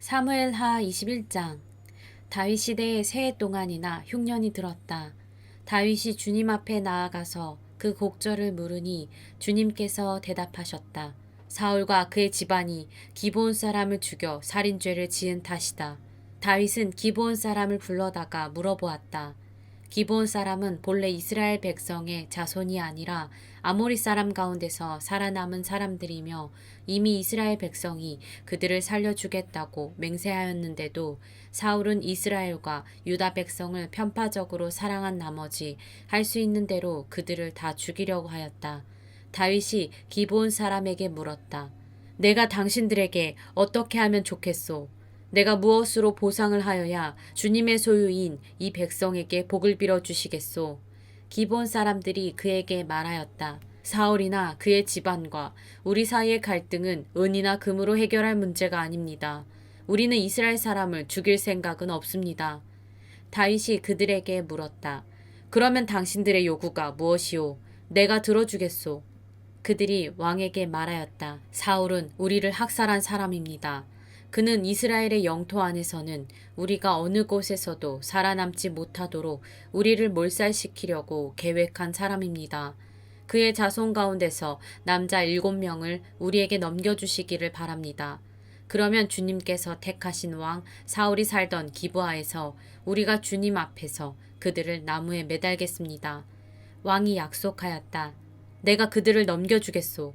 사무엘하 21장. 다윗 시대에 새해 동안이나 흉년이 들었다. 다윗이 주님 앞에 나아가서 그 곡절을 물으니 주님께서 대답하셨다. 사울과 그의 집안이 기브온 사람을 죽여 살인죄를 지은 탓이다. 다윗은 기브온 사람을 불러다가 물어보았다. 기브온 사람은 본래 이스라엘 백성의 자손이 아니라 아모리 사람 가운데서 살아남은 사람들이며 이미 이스라엘 백성이 그들을 살려주겠다고 맹세하였는데도 사울은 이스라엘과 유다 백성을 편파적으로 사랑한 나머지 할 수 있는 대로 그들을 다 죽이려고 하였다. 다윗이 기브온 사람에게 물었다. 내가 당신들에게 어떻게 하면 좋겠소? 내가 무엇으로 보상을 하여야 주님의 소유인 이 백성에게 복을 빌어 주시겠소? 기브온 사람들이 그에게 말하였다. 사울이나 그의 집안과 우리 사이의 갈등은 은이나 금으로 해결할 문제가 아닙니다. 우리는 이스라엘 사람을 죽일 생각은 없습니다. 다윗이 그들에게 물었다. 그러면 당신들의 요구가 무엇이오? 내가 들어주겠소. 그들이 왕에게 말하였다. 사울은 우리를 학살한 사람입니다. 그는 이스라엘의 영토 안에서는 우리가 어느 곳에서도 살아남지 못하도록 우리를 몰살시키려고 계획한 사람입니다. 그의 자손 가운데서 남자 7명을 우리에게 넘겨주시기를 바랍니다. 그러면 주님께서 택하신 왕 사울이 살던 기브아에서 우리가 주님 앞에서 그들을 나무에 매달겠습니다. 왕이 약속하였다. 내가 그들을 넘겨주겠소.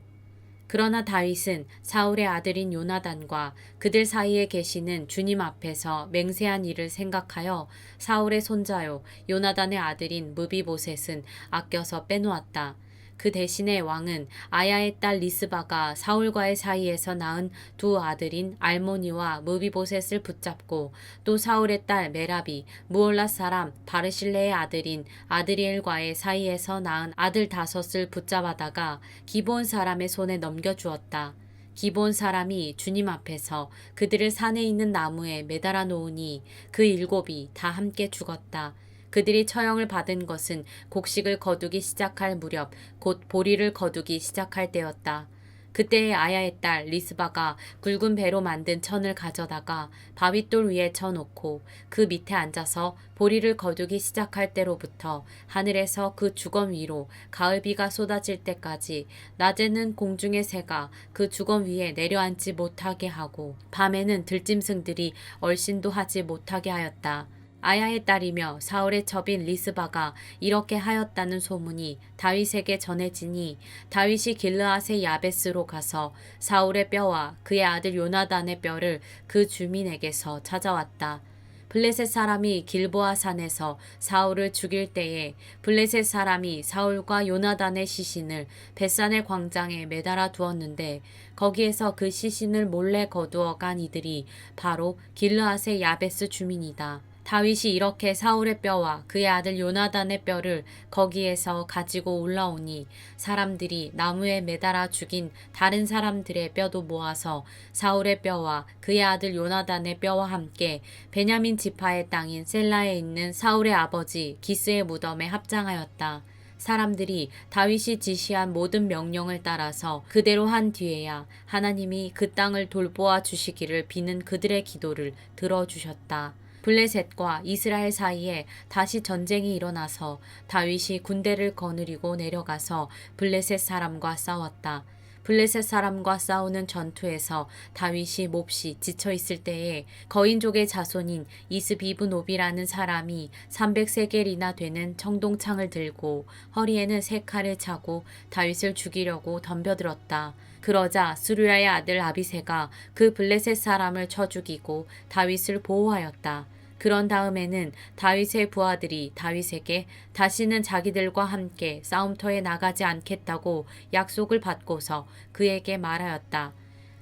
그러나 다윗은 사울의 아들인 요나단과 그들 사이에 계시는 주님 앞에서 맹세한 일을 생각하여 사울의 손자요 요나단의 아들인 무비보셋은 아껴서 빼놓았다. 그 대신에 왕은 아야의 딸 리스바가 사울과의 사이에서 낳은 두 아들인 알모니와 무비보셋을 붙잡고 또 사울의 딸 메라비 무올라 사람 바르실레의 아들인 아드리엘과의 사이에서 낳은 아들 5을 붙잡아다가 기브온 사람의 손에 넘겨주었다. 기브온 사람이 주님 앞에서 그들을 산에 있는 나무에 매달아 놓으니 그 7이 다 함께 죽었다. 그들이 처형을 받은 것은 곡식을 거두기 시작할 무렵 곧 보리를 거두기 시작할 때였다. 그때의 아야의 딸 리스바가 굵은 배로 만든 천을 가져다가 바윗돌 위에 쳐놓고 그 밑에 앉아서 보리를 거두기 시작할 때로부터 하늘에서 그 주검 위로 가을비가 쏟아질 때까지 낮에는 공중의 새가 그 주검 위에 내려앉지 못하게 하고 밤에는 들짐승들이 얼씬도 하지 못하게 하였다. 아야의 딸이며 사울의 첩인 리스바가 이렇게 하였다는 소문이 다윗에게 전해지니 다윗이 길르앗의 야베스로 가서 사울의 뼈와 그의 아들 요나단의 뼈를 그 주민에게서 찾아왔다. 블레셋 사람이 길보아 산에서 사울을 죽일 때에 블레셋 사람이 사울과 요나단의 시신을 벳산의 광장에 매달아 두었는데 거기에서 그 시신을 몰래 거두어 간 이들이 바로 길르앗의 야베스 주민이다. 다윗이 이렇게 사울의 뼈와 그의 아들 요나단의 뼈를 거기에서 가지고 올라오니 사람들이 나무에 매달아 죽인 다른 사람들의 뼈도 모아서 사울의 뼈와 그의 아들 요나단의 뼈와 함께 베냐민 지파의 땅인 셀라에 있는 사울의 아버지 기스의 무덤에 합장하였다. 사람들이 다윗이 지시한 모든 명령을 따라서 그대로 한 뒤에야 하나님이 그 땅을 돌보아 주시기를 비는 그들의 기도를 들어주셨다. 블레셋과 이스라엘 사이에 다시 전쟁이 일어나서 다윗이 군대를 거느리고 내려가서 블레셋 사람과 싸웠다. 블레셋 사람과 싸우는 전투에서 다윗이 몹시 지쳐 있을 때에 거인족의 자손인 이스비브노비라는 사람이 300세겔이나 되는 청동창을 들고 허리에는 3칼을 차고 다윗을 죽이려고 덤벼들었다. 그러자 스루야의 아들 아비새가 그 블레셋 사람을 쳐 죽이고 다윗을 보호하였다. 그런 다음에는 다윗의 부하들이 다윗에게 다시는 자기들과 함께 싸움터에 나가지 않겠다고 약속을 받고서 그에게 말하였다.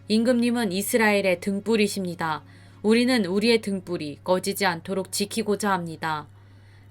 임금님은 이스라엘의 등불이십니다. 우리는 우리의 등불이 꺼지지 않도록 지키고자 합니다.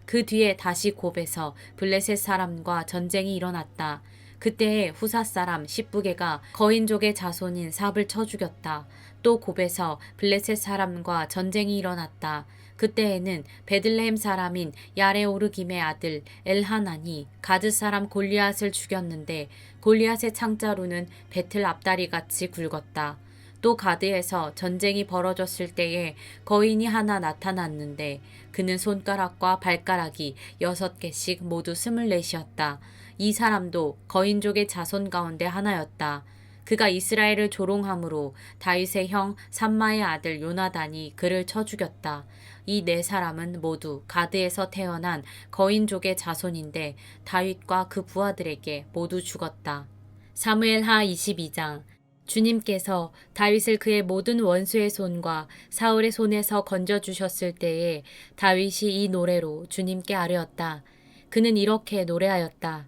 그 뒤에 다시 곱에서 블레셋 사람과 전쟁이 일어났다. 그때에 후사 사람 십부게가 거인족의 자손인 삽을 쳐 죽였다. 또 곱에서 블레셋 사람과 전쟁이 일어났다. 그때에는 베들레헴 사람인 야레오르김의 아들 엘하난이 가드 사람 골리앗을 죽였는데 골리앗의 창자루는 배틀 앞다리 같이 굵었다. 또 가드에서 전쟁이 벌어졌을 때에 거인이 하나 나타났는데 그는 손가락과 발가락이 6개씩 모두 24이었다. 이 사람도 거인족의 자손 가운데 하나였다. 그가 이스라엘을 조롱함으로 다윗의 형 삼마의 아들 요나단이 그를 쳐 죽였다. 이 네 사람은 모두 가드에서 태어난 거인족의 자손인데 다윗과 그 부하들에게 모두 죽었다. 사무엘하 22장. 주님께서 다윗을 그의 모든 원수의 손과 사울의 손에서 건져주셨을 때에 다윗이 이 노래로 주님께 아뢰었다. 그는 이렇게 노래하였다.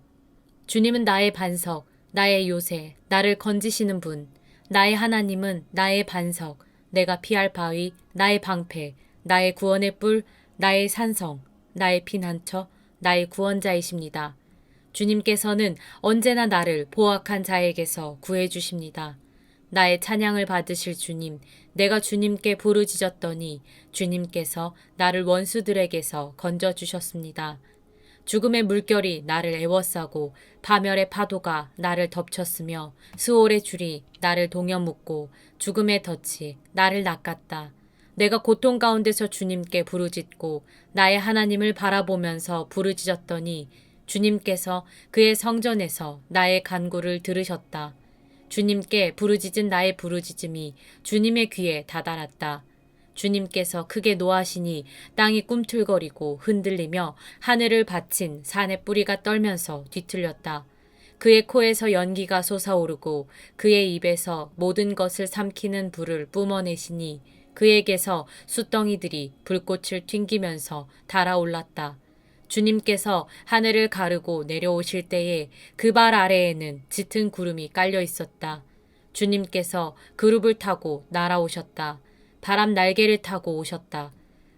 주님은 나의 반석, 나의 요새, 나를 건지시는 분. 나의 하나님은 나의 반석, 내가 피할 바위, 나의 방패, 나의 구원의 뿔, 나의 산성, 나의 피난처, 나의 구원자이십니다. 주님께서는 언제나 나를 포악한 자에게서 구해주십니다. 나의 찬양을 받으실 주님, 내가 주님께 부르짖었더니 주님께서 나를 원수들에게서 건져주셨습니다. 죽음의 물결이 나를 애워싸고 파멸의 파도가 나를 덮쳤으며 수월의 줄이 나를 동여 묶고 죽음의 덫이 나를 낚았다. 내가 고통 가운데서 주님께 부르짖고 나의 하나님을 바라보면서 부르짖었더니 주님께서 그의 성전에서 나의 간구를 들으셨다. 주님께 부르짖은 나의 부르짖음이 주님의 귀에 다다랐다. 주님께서 크게 노하시니 땅이 꿈틀거리고 흔들리며 하늘을 받친 산의 뿌리가 떨면서 뒤틀렸다. 그의 코에서 연기가 솟아오르고 그의 입에서 모든 것을 삼키는 불을 뿜어내시니 그에게서 숫덩이들이 불꽃을 튕기면서 달아올랐다. 주님께서 하늘을 가르고 내려오실 때에 그 발 아래에는 짙은 구름이 깔려 있었다. 주님께서 그룹을 타고 날아오셨다. 바람 날개를 타고 오셨다.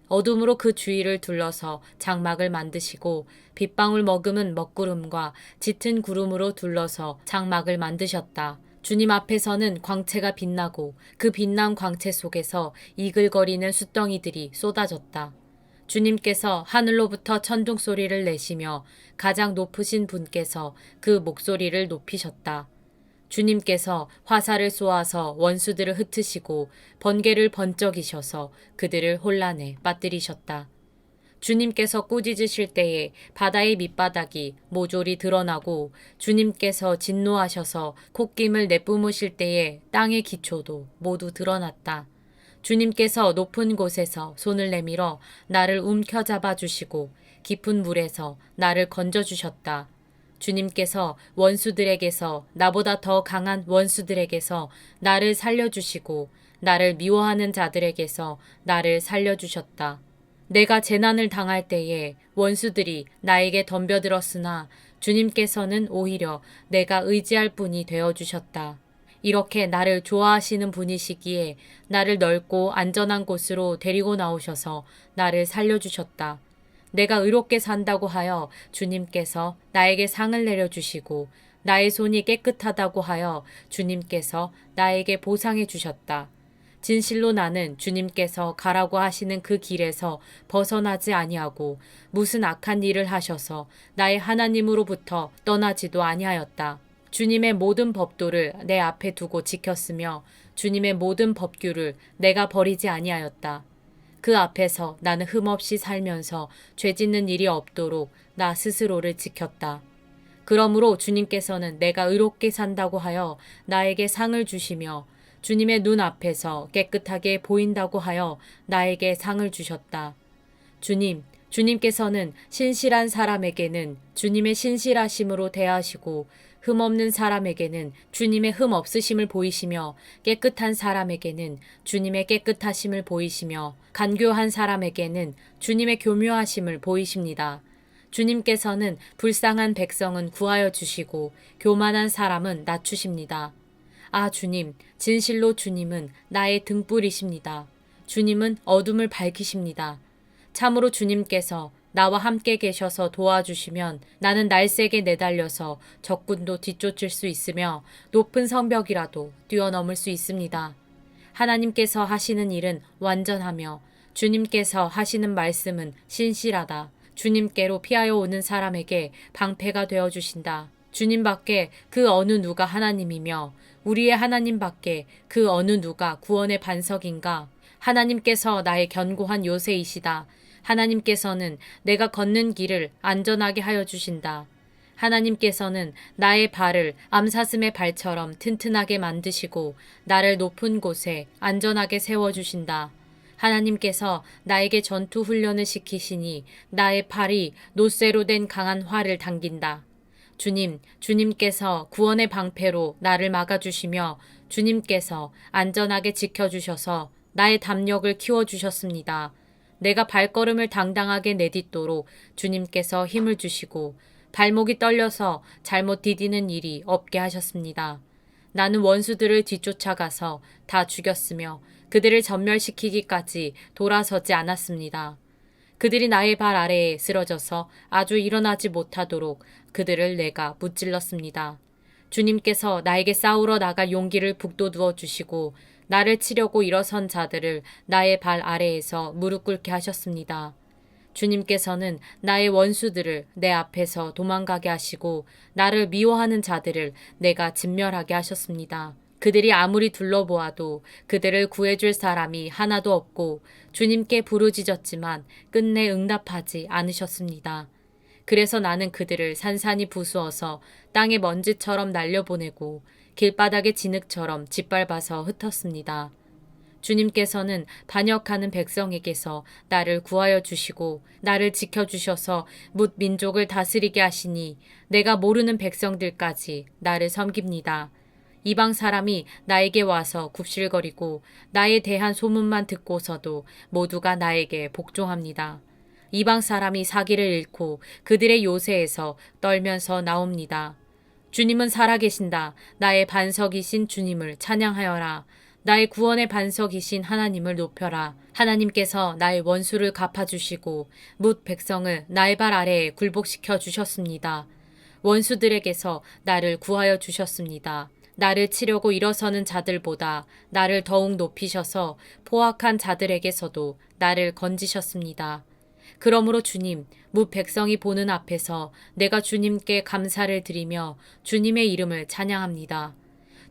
어둠으로 그 주위를 둘러서 장막을 만드시고 빗방울 머금은 먹구름과 짙은 구름으로 둘러서 장막을 만드셨다. 주님 앞에서는 광채가 빛나고 그 빛난 광채 속에서 이글거리는 숫덩이들이 쏟아졌다. 주님께서 하늘로부터 천둥 소리를 내시며 가장 높으신 분께서 그 목소리를 높이셨다. 주님께서 화살을 쏘아서 원수들을 흩으시고 번개를 번쩍이셔서 그들을 혼란에 빠뜨리셨다. 주님께서 꾸짖으실 때에 바다의 밑바닥이 모조리 드러나고 주님께서 진노하셔서 콧김을 내뿜으실 때에 땅의 기초도 모두 드러났다. 주님께서 높은 곳에서 손을 내밀어 나를 움켜잡아 주시고 깊은 물에서 나를 건져 주셨다. 주님께서 원수들에게서 나보다 더 강한 원수들에게서 나를 살려주시고 나를 미워하는 자들에게서 나를 살려주셨다. 내가 재난을 당할 때에 원수들이 나에게 덤벼들었으나 주님께서는 오히려 내가 의지할 분이 되어주셨다. 이렇게 나를 좋아하시는 분이시기에 나를 넓고 안전한 곳으로 데리고 나오셔서 나를 살려주셨다. 내가 의롭게 산다고 하여 주님께서 나에게 상을 내려주시고 나의 손이 깨끗하다고 하여 주님께서 나에게 보상해 주셨다. 진실로 나는 주님께서 가라고 하시는 그 길에서 벗어나지 아니하고 무슨 악한 일을 하셔서 나의 하나님으로부터 떠나지도 아니하였다. 주님의 모든 법도를 내 앞에 두고 지켰으며 주님의 모든 법규를 내가 버리지 아니하였다. 그 앞에서 나는 흠없이 살면서 죄 짓는 일이 없도록 나 스스로를 지켰다. 그러므로 주님께서는 내가 의롭게 산다고 하여 나에게 상을 주시며 주님의 눈 앞에서 깨끗하게 보인다고 하여 나에게 상을 주셨다. 주님께서는 신실한 사람에게는 주님의 신실하심으로 대하시고 흠없는 사람에게는 주님의 흠 없으심을 보이시며 깨끗한 사람에게는 주님의 깨끗하심을 보이시며 간교한 사람에게는 주님의 교묘하심을 보이십니다. 주님께서는 불쌍한 백성은 구하여 주시고 교만한 사람은 낮추십니다. 아 주님, 진실로 주님은 나의 등불이십니다. 주님은 어둠을 밝히십니다. 참으로 주님께서 나와 함께 계셔서 도와주시면 나는 날쌔게 내달려서 적군도 뒤쫓을 수 있으며 높은 성벽이라도 뛰어넘을 수 있습니다. 하나님께서 하시는 일은 완전하며 주님께서 하시는 말씀은 신실하다. 주님께로 피하여 오는 사람에게 방패가 되어주신다. 주님 밖에 그 어느 누가 하나님이며 우리의 하나님 밖에 그 어느 누가 구원의 반석인가? 하나님께서 나의 견고한 요새이시다. 하나님께서는 내가 걷는 길을 안전하게 하여 주신다. 하나님께서는 나의 발을 암사슴의 발처럼 튼튼하게 만드시고 나를 높은 곳에 안전하게 세워주신다. 하나님께서 나에게 전투 훈련을 시키시니 나의 팔이 노쇠로 된 강한 활을 당긴다. 주님께서 구원의 방패로 나를 막아주시며 주님께서 안전하게 지켜주셔서 나의 담력을 키워주셨습니다. 내가 발걸음을 당당하게 내딛도록 주님께서 힘을 주시고 발목이 떨려서 잘못 디디는 일이 없게 하셨습니다. 나는 원수들을 뒤쫓아가서 다 죽였으며 그들을 전멸시키기까지 돌아서지 않았습니다. 그들이 나의 발 아래에 쓰러져서 아주 일어나지 못하도록 그들을 내가 무찔렀습니다. 주님께서 나에게 싸우러 나갈 용기를 북돋워 주시고 나를 치려고 일어선 자들을 나의 발 아래에서 무릎 꿇게 하셨습니다. 주님께서는 나의 원수들을 내 앞에서 도망가게 하시고 나를 미워하는 자들을 내가 진멸하게 하셨습니다. 그들이 아무리 둘러보아도 그들을 구해줄 사람이 하나도 없고 주님께 부르짖었지만 끝내 응답하지 않으셨습니다. 그래서 나는 그들을 산산이 부수어서 땅의 먼지처럼 날려보내고 길바닥의 진흙처럼 짓밟아서 흩었습니다. 주님께서는 반역하는 백성에게서 나를 구하여 주시고 나를 지켜주셔서 뭇 민족을 다스리게 하시니 내가 모르는 백성들까지 나를 섬깁니다. 이방 사람이 나에게 와서 굽실거리고 나에 대한 소문만 듣고서도 모두가 나에게 복종합니다. 이방 사람이 사기를 잃고 그들의 요새에서 떨면서 나옵니다. 주님은 살아계신다. 나의 반석이신 주님을 찬양하여라. 나의 구원의 반석이신 하나님을 높여라. 하나님께서 나의 원수를 갚아주시고 뭇 백성을 나의 발 아래에 굴복시켜 주셨습니다. 원수들에게서 나를 구하여 주셨습니다. 나를 치려고 일어서는 자들보다 나를 더욱 높이셔서 포악한 자들에게서도 나를 건지셨습니다. 그러므로 주님, 뭇 백성이 보는 앞에서 내가 주님께 감사를 드리며 주님의 이름을 찬양합니다.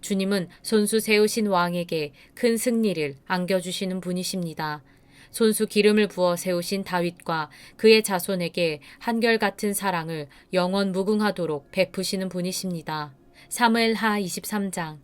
주님은 손수 세우신 왕에게 큰 승리를 안겨주시는 분이십니다. 손수 기름을 부어 세우신 다윗과 그의 자손에게 한결같은 사랑을 영원 무궁하도록 베푸시는 분이십니다. 사무엘하 23장.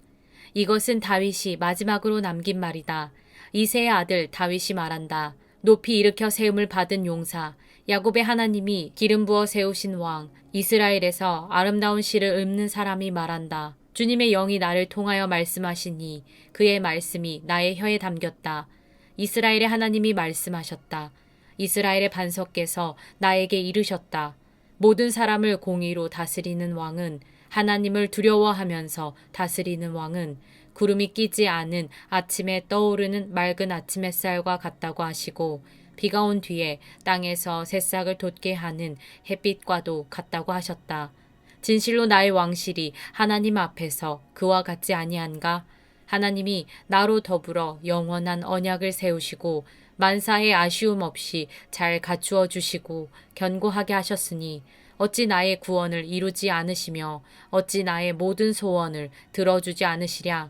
이것은 다윗이 마지막으로 남긴 말이다. 이새의 아들 다윗이 말한다. 높이 일으켜 세움을 받은 용사, 야곱의 하나님이 기름 부어 세우신 왕, 이스라엘에서 아름다운 시를 읊는 사람이 말한다. 주님의 영이 나를 통하여 말씀하시니 그의 말씀이 나의 혀에 담겼다. 이스라엘의 하나님이 말씀하셨다. 이스라엘의 반석께서 나에게 이르셨다. 모든 사람을 공의로 다스리는 왕은, 하나님을 두려워하면서 다스리는 왕은 구름이 끼지 않은 아침에 떠오르는 맑은 아침 햇살과 같다고 하시고 비가 온 뒤에 땅에서 새싹을 돋게 하는 햇빛과도 같다고 하셨다. 진실로 나의 왕실이 하나님 앞에서 그와 같지 아니한가? 하나님이 나로 더불어 영원한 언약을 세우시고 만사의 아쉬움 없이 잘 갖추어 주시고 견고하게 하셨으니 어찌 나의 구원을 이루지 않으시며 어찌 나의 모든 소원을 들어주지 않으시랴.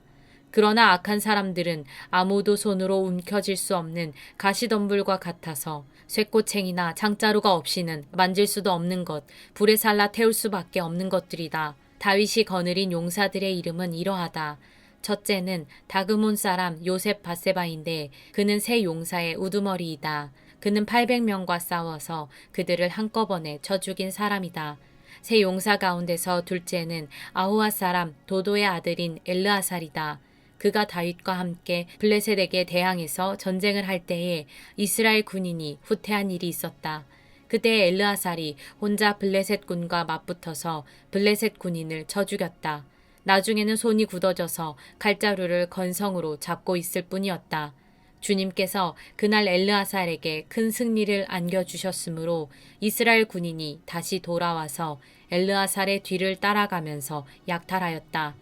그러나 악한 사람들은 아무도 손으로 움켜쥘 수 없는 가시덤불과 같아서 쇠꼬챙이나 창자루가 없이는 만질 수도 없는 것, 불에 살라 태울 수밖에 없는 것들이다. 다윗이 거느린 용사들의 이름은 이러하다. 첫째는 다그몬 사람 요셉 바세바인데 그는 세 용사의 우두머리이다. 그는 800명과 싸워서 그들을 한꺼번에 쳐 죽인 사람이다. 세 용사 가운데서 둘째는 아호아 사람 도도의 아들인 엘르아살이다. 그가 다윗과 함께 블레셋에게 대항해서 전쟁을 할 때에 이스라엘 군인이 후퇴한 일이 있었다. 그때 엘르아살이 혼자 블레셋 군과 맞붙어서 블레셋 군인을 쳐 죽였다. 나중에는 손이 굳어져서 칼자루를 건성으로 잡고 있을 뿐이었다. 주님께서 그날 엘르아살에게 큰 승리를 안겨주셨으므로 이스라엘 군인이 다시 돌아와서 엘르아살의 뒤를 따라가면서 약탈하였다.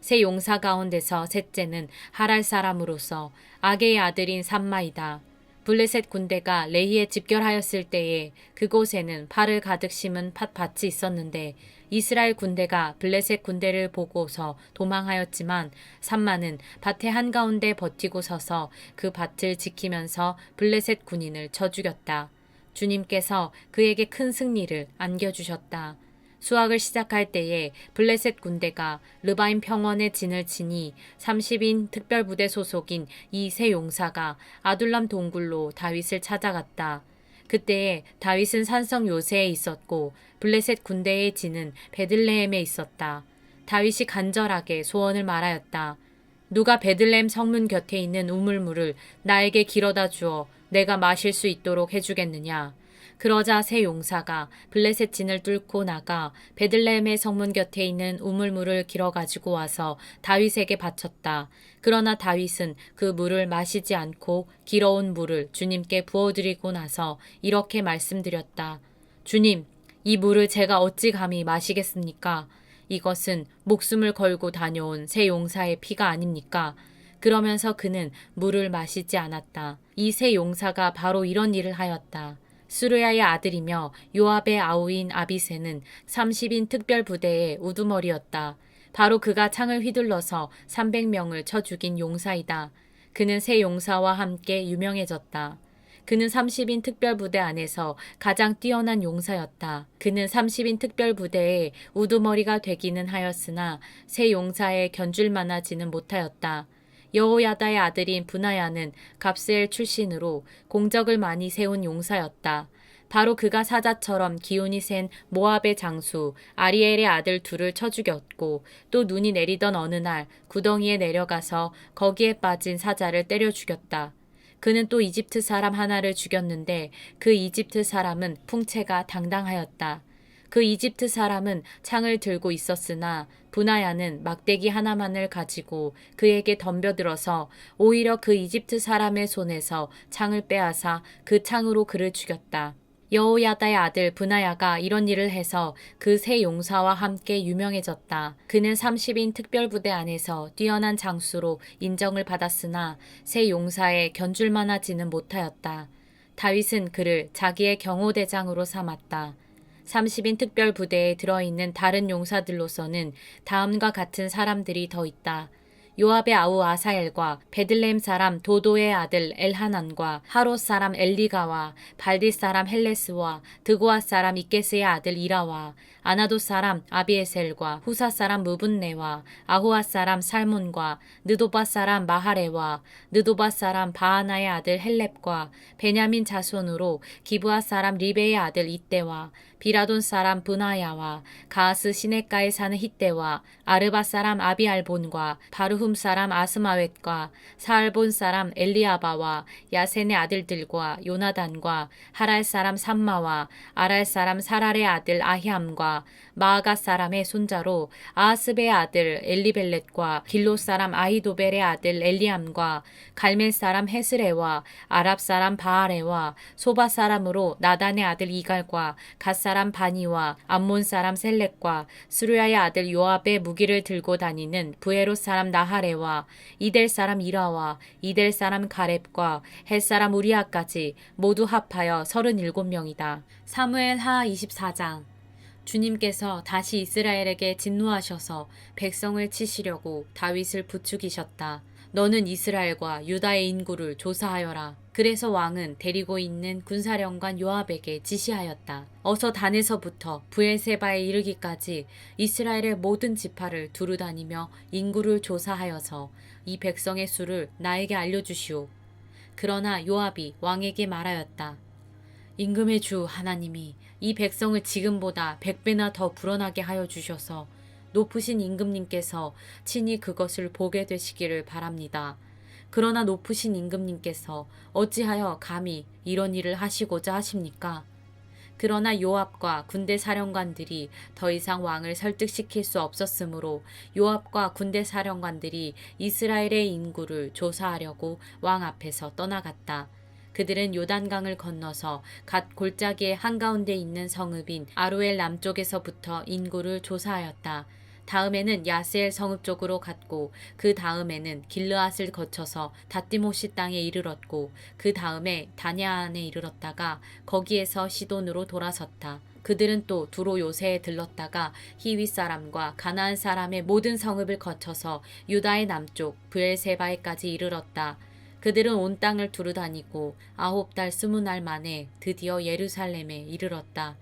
세 용사 가운데서 셋째는 하랄 사람으로서 아게의 아들인 삼마이다. 블레셋 군대가 레히에 집결하였을 때에 그곳에는 팔을 가득 심은 팥밭이 있었는데 이스라엘 군대가 블레셋 군대를 보고서 도망하였지만 삼마는 밭의 한가운데 버티고 서서 그 밭을 지키면서 블레셋 군인을 쳐 죽였다. 주님께서 그에게 큰 승리를 안겨주셨다. 수확을 시작할 때에 블레셋 군대가 르바임 평원에 진을 치니 30인 특별부대 소속인 이 세 용사가 아둘람 동굴로 다윗을 찾아갔다. 그때에 다윗은 산성 요새에 있었고 블레셋 군대의 진은 베들레헴에 있었다. 다윗이 간절하게 소원을 말하였다. 누가 베들레헴 성문 곁에 있는 우물물을 나에게 길어다 주어 내가 마실 수 있도록 해주겠느냐. 그러자 세 용사가 블레셋 진을 뚫고 나가 베들레헴의 성문 곁에 있는 우물물을 길어 가지고 와서 다윗에게 바쳤다. 그러나 다윗은 그 물을 마시지 않고 길어온 물을 주님께 부어드리고 나서 이렇게 말씀드렸다. 주님, 이 물을 제가 어찌 감히 마시겠습니까? 이것은 목숨을 걸고 다녀온 세 용사의 피가 아닙니까? 그러면서 그는 물을 마시지 않았다. 이 세 용사가 바로 이런 일을 하였다. 수르야의 아들이며 요압의 아우인 아비새는 30인 특별부대의 우두머리였다. 바로 그가 창을 휘둘러서 300명을 쳐 죽인 용사이다. 그는 세 용사와 함께 유명해졌다. 그는 30인 특별부대 안에서 가장 뛰어난 용사였다. 그는 30인 특별부대의 우두머리가 되기는 하였으나 세 용사에 견줄 만하지는 못하였다. 여호야다의 아들인 브나야는 갑스엘 출신으로 공적을 많이 세운 용사였다. 바로 그가 사자처럼 기운이 센 모압의 장수 아리엘의 아들 둘을 쳐 죽였고 또 눈이 내리던 어느 날 구덩이에 내려가서 거기에 빠진 사자를 때려 죽였다. 그는 또 이집트 사람 하나를 죽였는데 그 이집트 사람은 풍채가 당당하였다. 그 이집트 사람은 창을 들고 있었으나 브나야는 막대기 하나만을 가지고 그에게 덤벼들어서 오히려 그 이집트 사람의 손에서 창을 빼앗아 그 창으로 그를 죽였다. 여호야다의 아들 브나야가 이런 일을 해서 그 세 용사와 함께 유명해졌다. 그는 30인 특별부대 안에서 뛰어난 장수로 인정을 받았으나 세 용사에 견줄 만하지는 못하였다. 다윗은 그를 자기의 경호대장으로 삼았다. 30인 특별부대에 들어있는 다른 용사들로서는 다음과 같은 사람들이 더 있다. 요압의 아우 아사엘과 베들레헴 사람 도도의 아들 엘하난과 하롯 사람 엘리가와 발디 사람 헬레스와 드고아 사람 이게스의 아들 이라와 아나도 사람 아비에셀과 후사 사람 무분네와 아호아 사람 살몬과 느도바 사람 마하레와 느도바 사람 바하나의 아들 헬렙과 베냐민 자손으로 기브아 사람 리베의 아들 이때와 비라돈 사람 브나야와 가스 시내가에 사는 히때와 아르바 사람 아비알본과 바르훔 사람 아스마웻과 사알본 사람 엘리아바와 야센의 아들들과 요나단과 하랄 사람 삼마와 아랄 사람 사랄의 아들 아히암과 마아가 사람의 손자로 아하스베의 아들 엘리벨렛과 길로 사람 아히도벨의 아들 엘리암과 갈멜 사람 헤스레와 아랍 사람 바하레와 소바 사람으로 나단의 아들 이갈과 갓 사람 바니와 암몬 사람 셀렉과 스루야의 아들 요압의 무기를 들고 다니는 부에롯 사람 나하레와 이델 사람 이라와 이델 사람 가렙과 헷 사람 우리아까지 모두 합하여 37명이다. 사무엘 하 24장. 주님께서 다시 이스라엘에게 진노하셔서 백성을 치시려고 다윗을 부추기셨다. 너는 이스라엘과 유다의 인구를 조사하여라. 그래서 왕은 데리고 있는 군사령관 요압에게 지시하였다. 어서 단에서부터 브엘세바에 이르기까지 이스라엘의 모든 지파를 두루다니며 인구를 조사하여서 이 백성의 수를 나에게 알려주시오. 그러나 요압이 왕에게 말하였다. 임금의 주 하나님이 이 백성을 지금보다 100배나 더 불어나게 하여 주셔서 높으신 임금님께서 친히 그것을 보게 되시기를 바랍니다. 그러나 높으신 임금님께서 어찌하여 감히 이런 일을 하시고자 하십니까? 그러나 요압과 군대 사령관들이 더 이상 왕을 설득시킬 수 없었으므로 요압과 군대 사령관들이 이스라엘의 인구를 조사하려고 왕 앞에서 떠나갔다. 그들은 요단강을 건너서 갓 골짜기의 한가운데 있는 성읍인 아로엘 남쪽에서부터 인구를 조사하였다. 다음에는 야스엘 성읍 쪽으로 갔고 그 다음에는 길르앗을 거쳐서 다띠모시 땅에 이르렀고 그 다음에 다냐안에 이르렀다가 거기에서 시돈으로 돌아섰다. 그들은 또 두로 요새에 들렀다가 히위 사람과 가나안 사람의 모든 성읍을 거쳐서 유다의 남쪽 브엘세바에까지 이르렀다. 그들은 온 땅을 두루 다니고 9달 20날 만에 드디어 예루살렘에 이르렀다.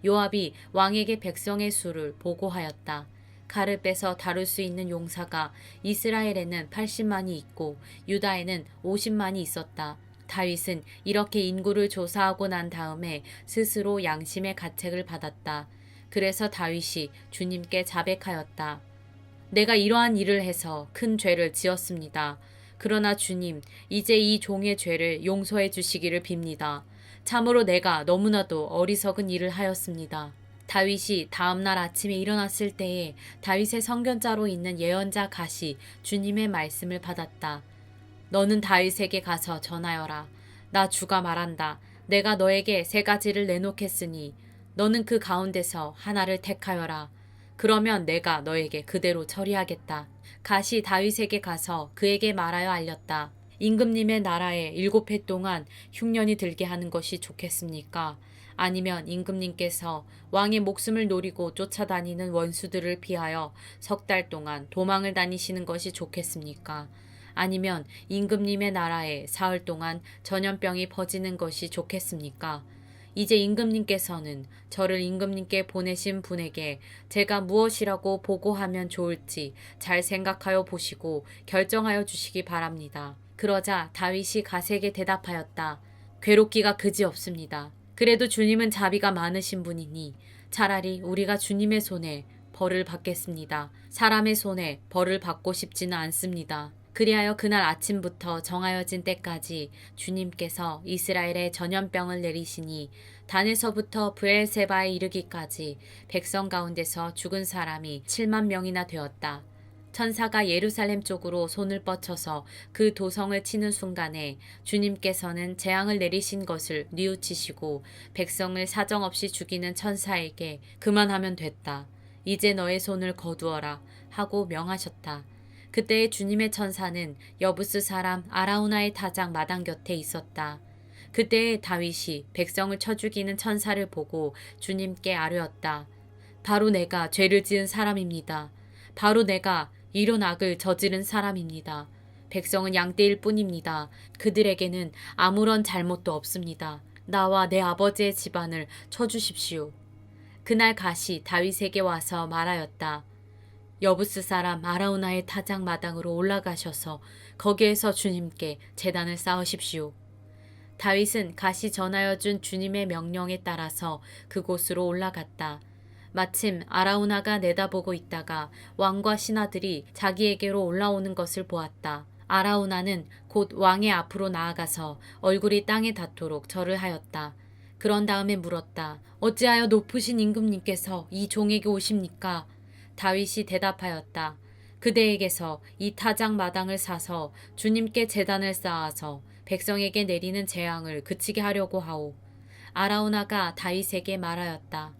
요압이 왕에게 백성의 수를 보고하였다. 칼을 빼서 다룰 수 있는 용사가 이스라엘에는 80만이 있고 유다에는 50만이 있었다. 다윗은 이렇게 인구를 조사하고 난 다음에 스스로 양심의 가책을 받았다. 그래서 다윗이 주님께 자백하였다. 내가 이러한 일을 해서 큰 죄를 지었습니다. 그러나 주님, 이제 이 종의 죄를 용서해 주시기를 빕니다. 참으로 내가 너무나도 어리석은 일을 하였습니다. 다윗이 다음날 아침에 일어났을 때에 다윗의 성견자로 있는 예언자 갓이 주님의 말씀을 받았다. 너는 다윗에게 가서 전하여라. 나 주가 말한다. 내가 너에게 3가지를 내놓겠으니 너는 그 가운데서 하나를 택하여라. 그러면 내가 너에게 그대로 처리하겠다. 갓이 다윗에게 가서 그에게 말하여 알렸다. 임금님의 나라에 7해 동안 흉년이 들게 하는 것이 좋겠습니까? 아니면 임금님께서 왕의 목숨을 노리고 쫓아다니는 원수들을 피하여 3달 동안 도망을 다니시는 것이 좋겠습니까? 아니면 임금님의 나라에 사흘 동안 전염병이 퍼지는 것이 좋겠습니까? 이제 임금님께서는 저를 임금님께 보내신 분에게 제가 무엇이라고 보고하면 좋을지 잘 생각하여 보시고 결정하여 주시기 바랍니다. 그러자 다윗이 갓에게 대답하였다. 괴롭기가 그지없습니다. 그래도 주님은 자비가 많으신 분이니 차라리 우리가 주님의 손에 벌을 받겠습니다. 사람의 손에 벌을 받고 싶지는 않습니다. 그리하여 그날 아침부터 정하여진 때까지 주님께서 이스라엘에 전염병을 내리시니 단에서부터 브엘세바에 이르기까지 백성 가운데서 죽은 사람이 7만 명이나 되었다. 천사가 예루살렘 쪽으로 손을 뻗쳐서 그 도성을 치는 순간에 주님께서는 재앙을 내리신 것을 뉘우치시고 백성을 사정없이 죽이는 천사에게 그만하면 됐다. 이제 너의 손을 거두어라 하고 명하셨다. 그때의 주님의 천사는 여부스 사람 아라우나의 타작 마당 곁에 있었다. 그때의 다윗이 백성을 쳐 죽이는 천사를 보고 주님께 아뢰었다. 바로 내가 죄를 지은 사람입니다. 바로 내가 이런 악을 저지른 사람입니다. 백성은 양떼일 뿐입니다. 그들에게는 아무런 잘못도 없습니다. 나와 내 아버지의 집안을 쳐주십시오. 그날 갓이 다윗에게 와서 말하였다. 여부스 사람 아라우나의 타작 마당으로 올라가셔서 거기에서 주님께 제단을 쌓으십시오. 다윗은 갓이 전하여 준 주님의 명령에 따라서 그곳으로 올라갔다. 마침 아라우나가 내다보고 있다가 왕과 신하들이 자기에게로 올라오는 것을 보았다. 아라우나는 곧 왕의 앞으로 나아가서 얼굴이 땅에 닿도록 절을 하였다. 그런 다음에 물었다. 어찌하여 높으신 임금님께서 이 종에게 오십니까? 다윗이 대답하였다. 그대에게서 이 타작 마당을 사서 주님께 제단을 쌓아서 백성에게 내리는 재앙을 그치게 하려고 하오. 아라우나가 다윗에게 말하였다.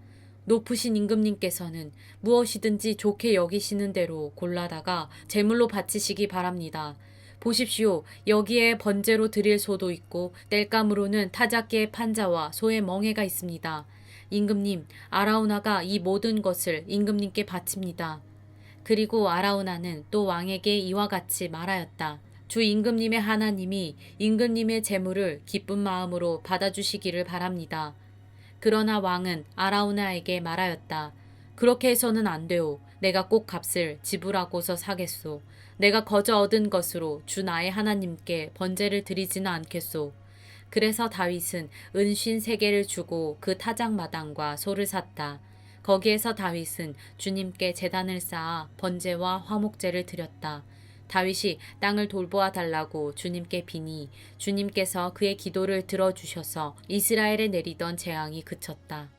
높으신 임금님께서는 무엇이든지 좋게 여기시는 대로 골라다가 제물로 바치시기 바랍니다. 보십시오. 여기에 번제로 드릴 소도 있고 땔감으로는 타작개의 판자와 소의 멍에가 있습니다. 임금님, 아라우나가 이 모든 것을 임금님께 바칩니다. 그리고 아라우나는 또 왕에게 이와 같이 말하였다. 주 임금님의 하나님이 임금님의 제물을 기쁜 마음으로 받아주시기를 바랍니다. 그러나 왕은 아라우나에게 말하였다. 그렇게 해서는 안 되오. 내가 꼭 값을 지불하고서 사겠소. 내가 거저 얻은 것으로 주 나의 하나님께 번제를 드리지는 않겠소. 그래서 다윗은 은 53개를 주고 그 타작 마당과 소를 샀다. 거기에서 다윗은 주님께 제단을 쌓아 번제와 화목제를 드렸다. 다윗이 땅을 돌보아 달라고 주님께 비니 주님께서 그의 기도를 들어주셔서 이스라엘에 내리던 재앙이 그쳤다.